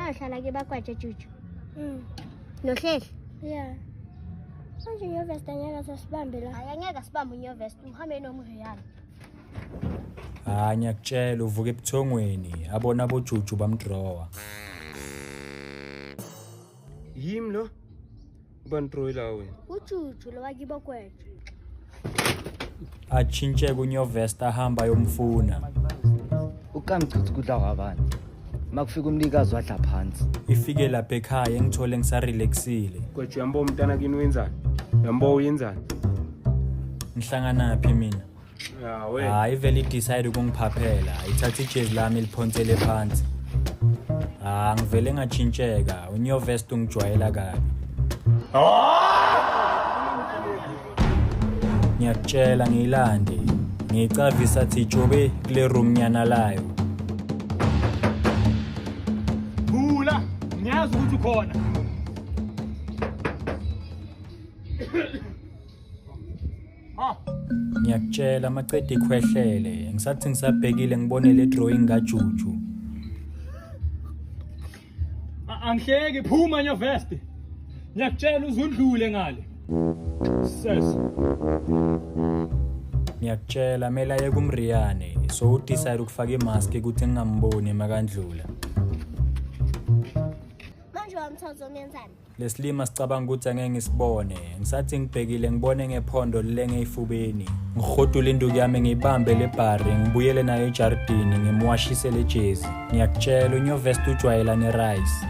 Nahlala ke bakwaje Juju. Nohlehli? Yeah. Manje unyovest anyaka sasibambe la. Hayi angeke sibambe unyovest uhambe nomriyana. Ngiyakutshela uvuka ebuthongweni abona boJuju bamdrowa. Yimi lo ubandroyela wena. uJuju lo wakibo kwethu. Atshintshe kunyovest ahamba yomfuna. Ukamchitha kudla kwabantu. Makufika umnikazi wadla phansi. Ifike lapha ekhaya ngithole ngisarelaxile. Kwethu yambo umntana kini wenzani? Yambo uyenzani? Ngihlangana phi mina? Ya wena. Hayi vele decide ukungiphaphela. Ithatha ijezi lami liphonsele phansi. Ngivele ngatshintsheka. Unyovest ungijwayela kabi. Ngiyakutshela ngilande. Ngicavisa athi jobe kule room nyana layo. Bula, ngiyazi ukuthi ukhona. Ngiyakutshela amacede ikhwehlele. Ngisathi ngisabhekile ngibone le drawing kaJuju. Angihleki phuma nyovest. Ngiyakutshela uzundlule ngale. Ses. Ngiyakutshela mela ye kumriyane so udecide ukufaka imask ukuthi ngingamboni emakandlula. Manje wamthoza umenzani? Lesilima sicabanga ukuthi angeke ngisibone. Ngisathi ngibhekile ngibone ngephondo lilenge ifubeni. Ngihodula induku yami ngibambe le bar ngibuyele nayo ejardini ngimwashise le jezi. Ngiyakutshela unyovest ujwayela ne rice.